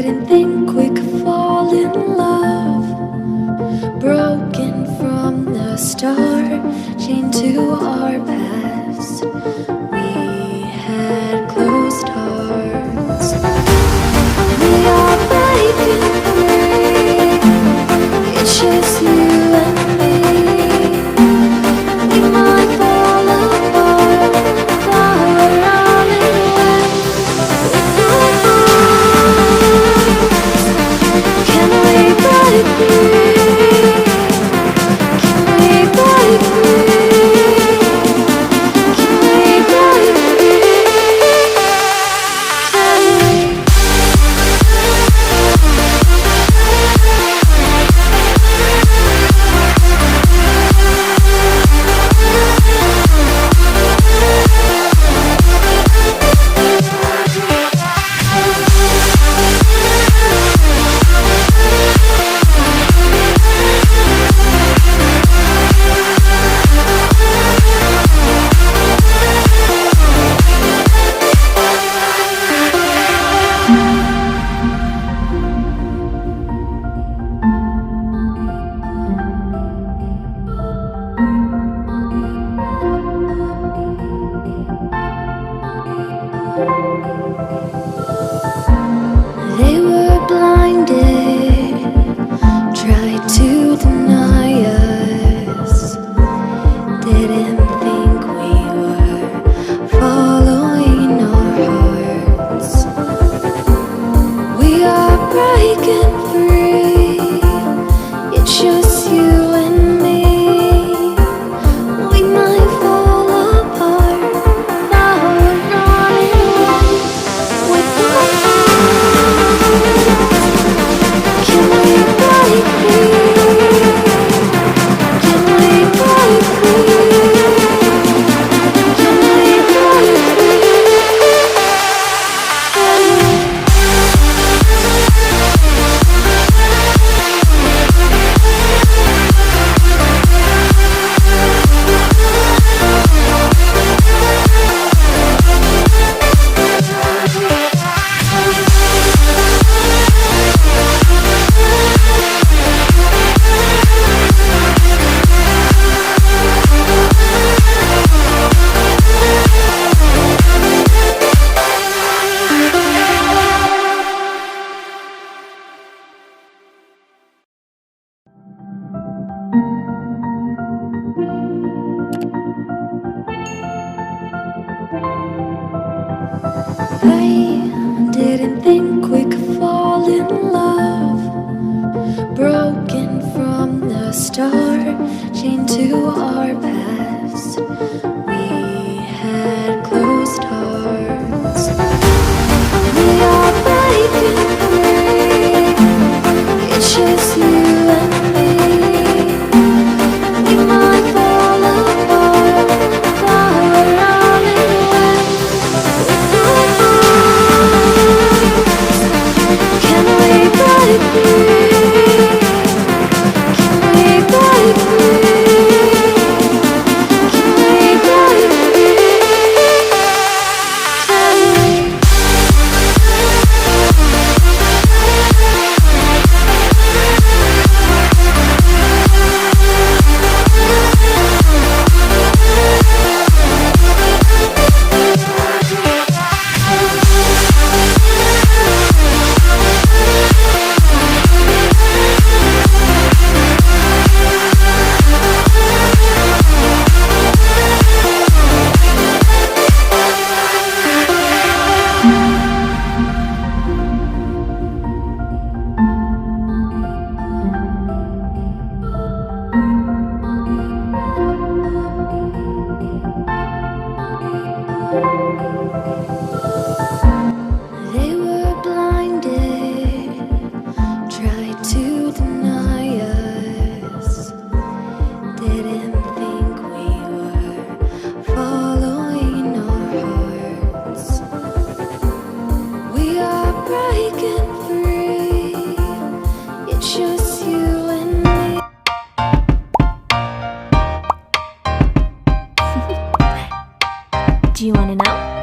Didn't think we could fall in love. Broken from the start, chained to our past. We had closed hearts. We are breaking free. It's just you and me. We might fall apart, but we're running away with our hearts. Can we break free? Can we break free? Can we break free? Can we? They were blinded, tried to deny us. Didn't think we were following our hearts. We are breaking free. It's just you and me. We might fall apart, but we're running away with our hearts. Can we break free? Can we break free? Can we break free? Can we? I didn't think we could fall in love. Broken from the start, chained to our past. We had closed hearts. We are breaking free. It's just you and me. We might fall apart, but we're running away with our hearts. Can we break free? Can we break free? Can we break free? Can we? They were blinded, tried to deny us. Didn't think we were following our hearts. We are breaking free. It's just you and me. Do you want to know?